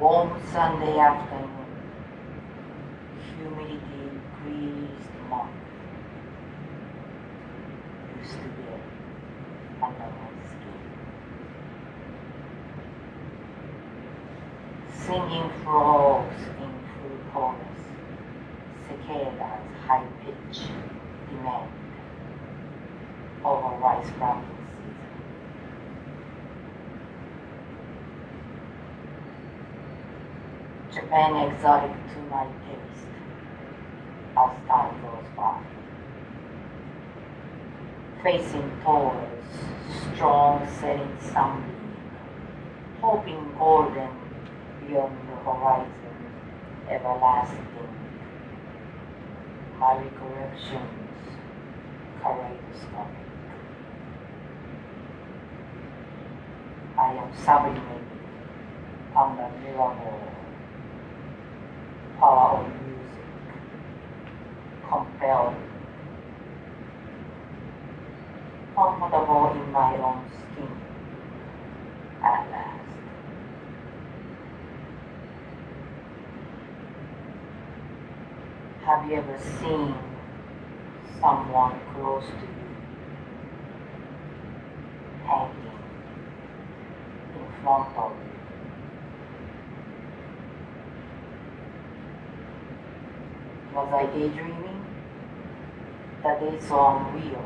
warm Sunday afternoon, humidity increased month used to be under my skin. Singing frogs in full chorus, cicadas high-pitched demand over rice planting season. Japan exotic to my taste as time goes by. Facing towards strong setting sunbeam, hoping golden beyond the horizon, everlasting. My recollections kaleidoscopic. I am sublimated on the mirable power of music, compelled, comfortable in my own skin at last. Have you ever seen someone close to you hanging in front of you? Was I daydreaming? The day so unreal,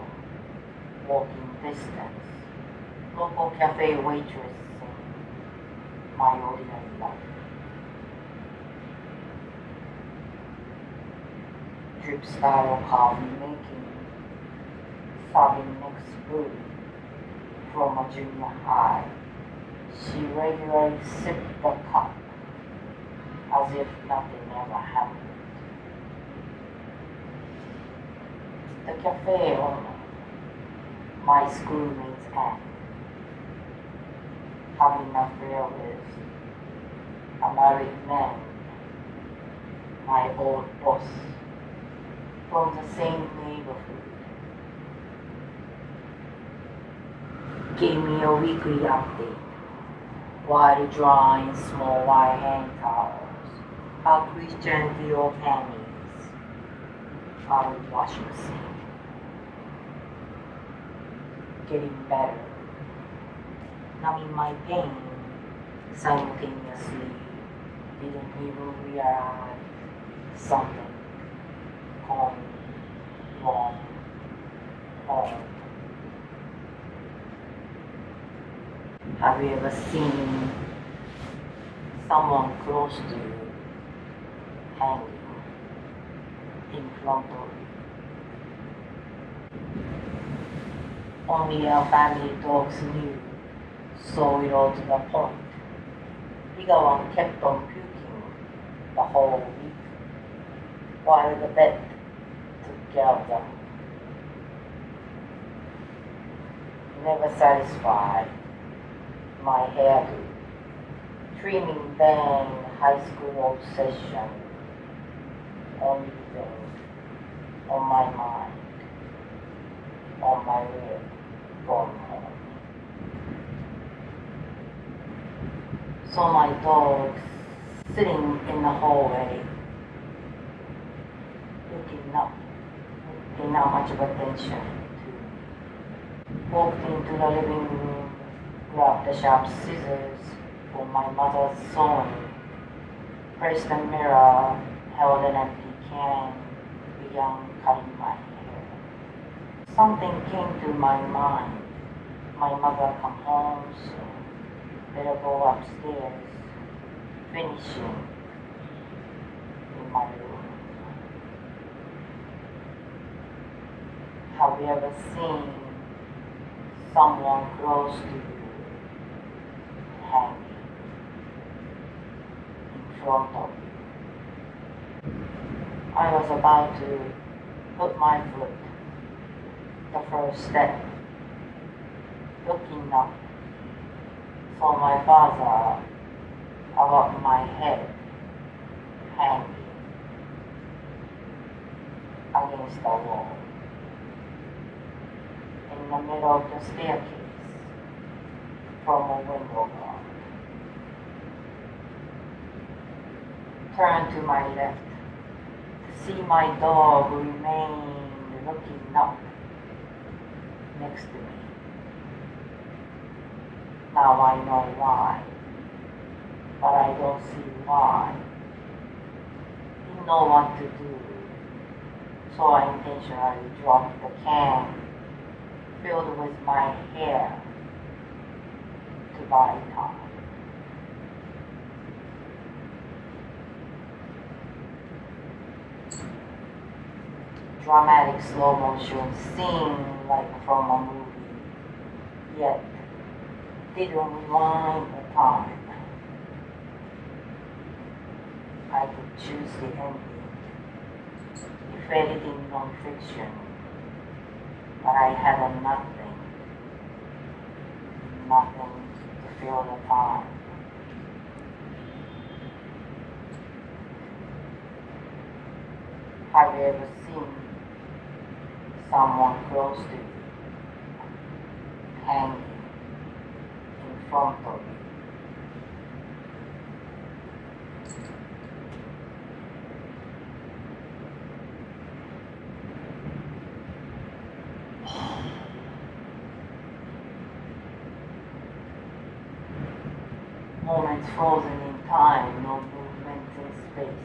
walking distance, local cafe waitress in my ordinary life. Drip style coffee making, serving next brew from a junior high. She regularly sipped the cup as if nothing ever happened. The cafe owner, my schoolmate's aunt, having an affair with a married man, my old boss, from the same neighborhood, gave me a weekly update while drying small white hand towels, her Christian Dior panties, out of the washing machine. Getting better, numbing my pain simultaneously, didn't even realize something going wrong. Have you ever seen someone close to you hanging in front of you? Only our family dogs knew, so it all to the point. Bigger one kept on puking the whole week, while the vet took care of them. Never satisfied, my hairdo, trimming bang, high school obsession, only thing on my mind, on my way going home. So my dog sitting in the hallway, looking up, paying not much of attention to, walked into the living room, grabbed the sharp scissors for my mother's sewing, pressed the mirror, held an empty can, began cutting my hair. Something came to my mind. My mother come home soon. Better go upstairs, finishing in my room. Have you ever seen someone close to you hanging in front of you? I was about to put my foot, the first step, looking up, saw my father above my head, hanging against the wall, in the middle of the staircase, from a window guard. turned to my left to see my dog remain looking up next to me. Now I know why, but I don't see why. Didn't know what to do, so I intentionally dropped the can filled with my hair to buy time. Dramatic slow motion scene like from a movie, yet didn't rewind the time. I could choose the ending, if editing non-fiction, but I had nothing to fill the time. Have you ever seen someone close to you hanging in front of you? Moments frozen in time, no movement in space.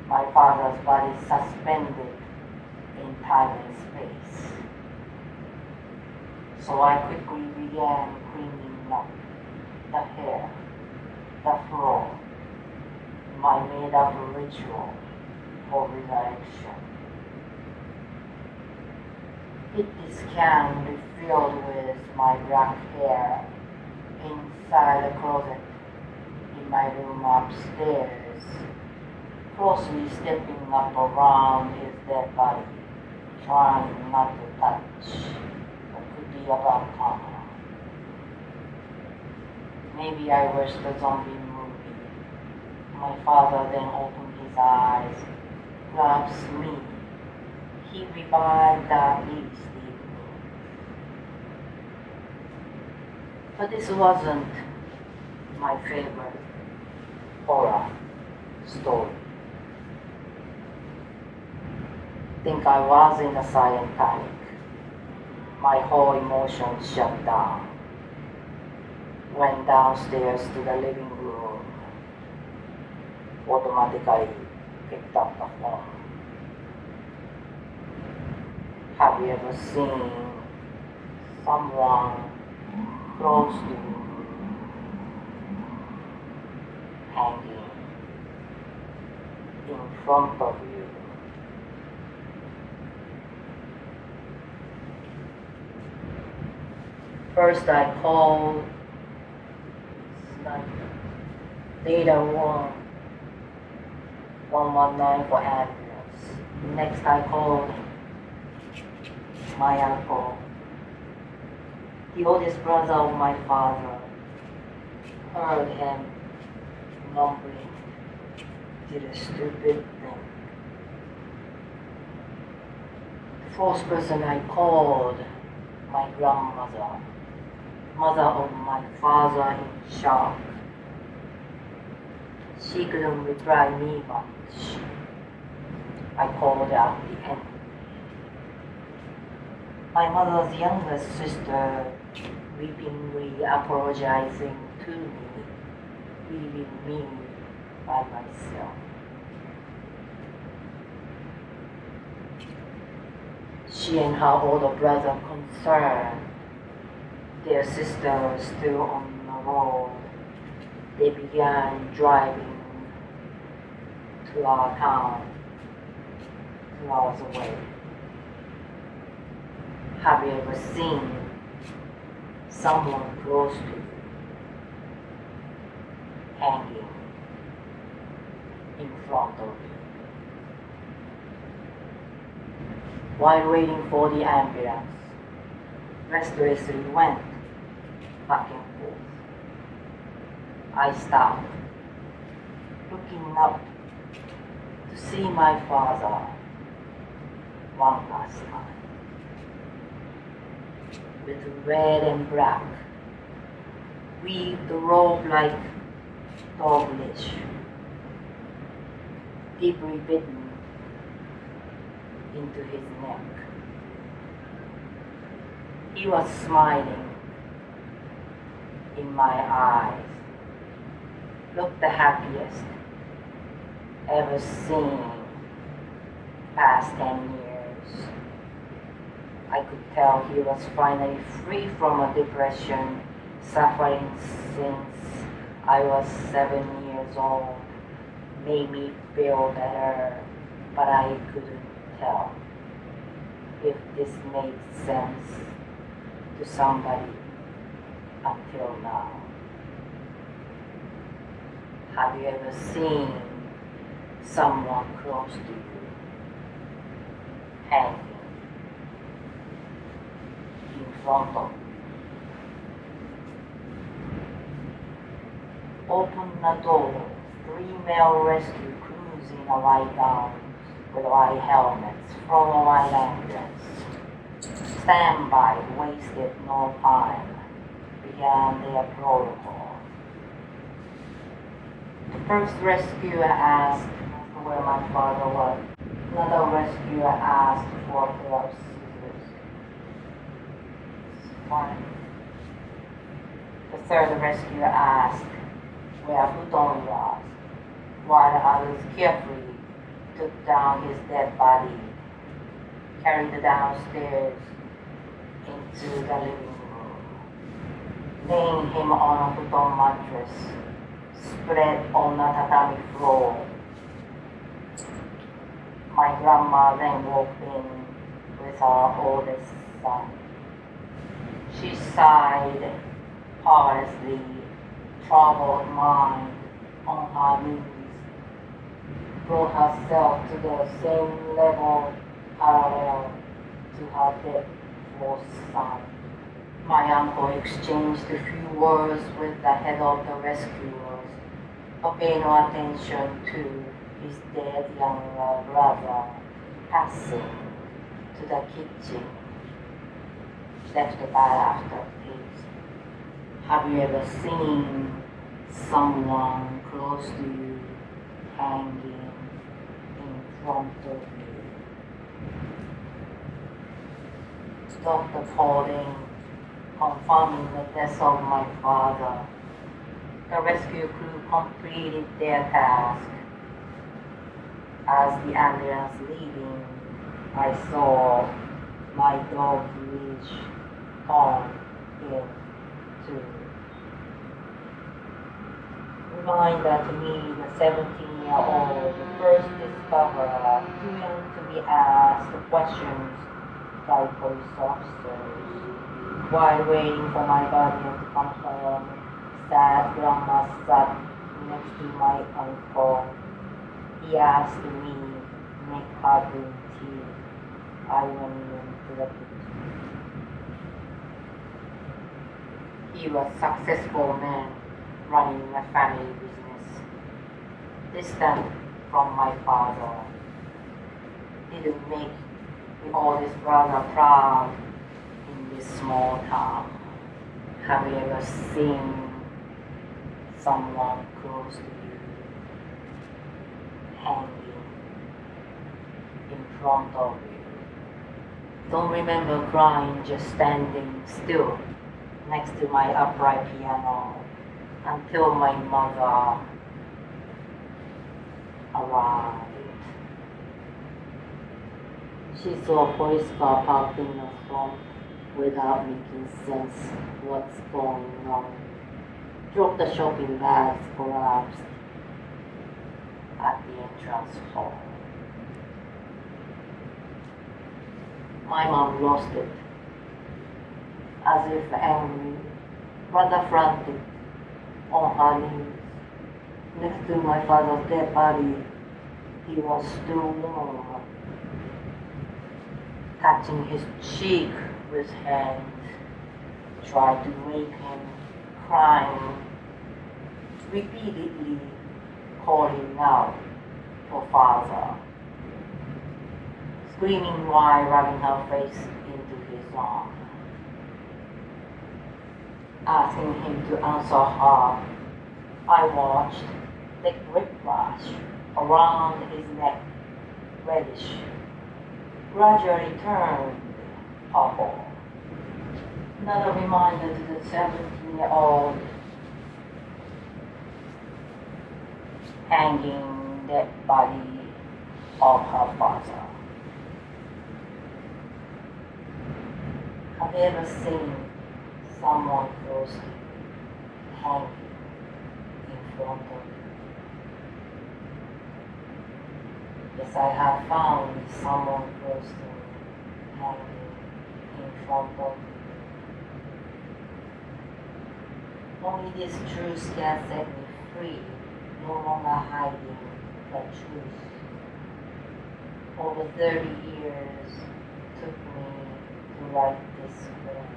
My father's body suspended in time and space. So I quickly began cleaning up the hair, the floor, my made-up ritual for resurrection. This can be filled with my black hair inside the closet in my room upstairs, closely stepping up around his dead body, trying not to touch what could be about time. Maybe I watched the zombie movie. My father then opened his eyes, grabs me. He revived that beast in me. But this wasn't my favorite horror story. Think I was in a silent panic. My whole emotion shut down. Went downstairs to the living room. Automatically picked up the phone. Have you ever seen someone close to you hanging in front of you? First I called data 119 for ambulance. Next I called my uncle, the oldest brother of my father. Heard him mumbling, did a stupid thing. The fourth person I called, my grandmother, mother of my father, in shock. She couldn't reply me much. I called at the end. My mother's youngest sister, weepingly apologizing to me, leaving me by myself. She and her older brother concerned, their sister was still on the road. They began driving to our town, 2 hours away. Have you ever seen someone close to you hanging in front of you? While waiting for the ambulance, restlessly went back and forth. I stopped, looking up to see my father one last time. With red and black, weaved the robe like dog leash. deeply bitten into his neck. He was smiling in my eyes, looked the happiest ever seen past 10 years. I could tell he was finally free from a depression, suffering since I was 7 years old. Made me feel better, but I couldn't tell if this made sense to somebody until now. Have you ever seen someone close to you hanging in front of you? Open the door. 3 male rescue crews in a white gown with white helmets from a white ambulance. Stand by, wasted no time, began their protocol. The first rescuer asked where my father was. Another rescuer asked for a pair of scissors. Fine. The third rescuer asked where Futon was, while others carefully took down his dead body, carried it downstairs into the living room, laying him on a futon mattress spread on the tatami floor. My grandma then walked in with our oldest son. She sighed powerlessly, troubled mind on her knees, brought herself to the same level parallel to her dead fourth son. My uncle exchanged a few words with the head of the rescuers, but paid no attention to his dead younger brother passing to the kitchen, left a bad aftertaste. Have you ever seen someone close to you hanging in front of you? Dr. Paulding confirming the death of my father. The rescue crew completed their task. As the ambulance leaving, I saw my dog's leash torn in two. Reminder to me, the 17-year-old, the first discoverer, too young to be asked questions by police officers. While waiting for my guardian to come home, sad grandma sat next to my uncle. He asked me, make her drink tea. I went into the kitchen. He was a successful man running a family business. Distant from my father. Didn't make the oldest brother proud in this small town. Have you ever seen someone close to you hanging in front of you? Don't remember crying, just standing still next to my upright piano until my mother arrived. She saw a police car parked in the front without making sense what's going on. Dropped the shopping bags, collapsed at the entrance hall. My mom lost it, as if angry, rather frantic, on her knees, next to my father's dead body. He was still warm, touching his cheek with his hand, tried to wake him, crying, repeatedly calling out for father, screaming while rubbing her face into his arm, asking him to answer her. I watched the whiplash around his neck, reddish, gradually turned purple. Another reminder to the 17-year-old hanging dead body of her father. Have you ever seen someone close to you hanging in front of you? Yes, I have found someone close to me hanging in front of me. Only this truth can set me free, no longer hiding the truth. Over 30 years took me to write this poem.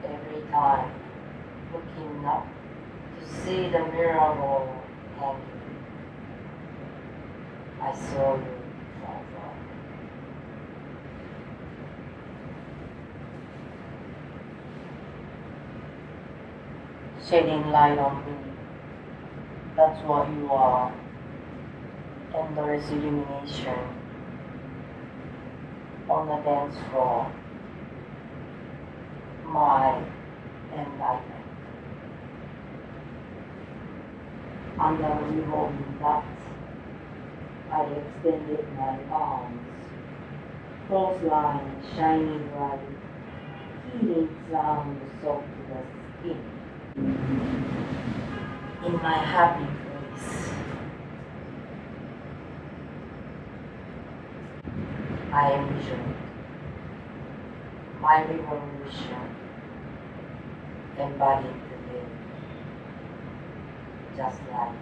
Every time looking up to see the miracle hanging, I saw you, Father. Shedding light on me, that's what you are. Endless illumination on the dance floor, my enlightenment. Under the revolving light, I extended my arms, clothesline shining bright, healing sound soaked to the skin. In my happy place, I envisioned my revolution embodied today, just like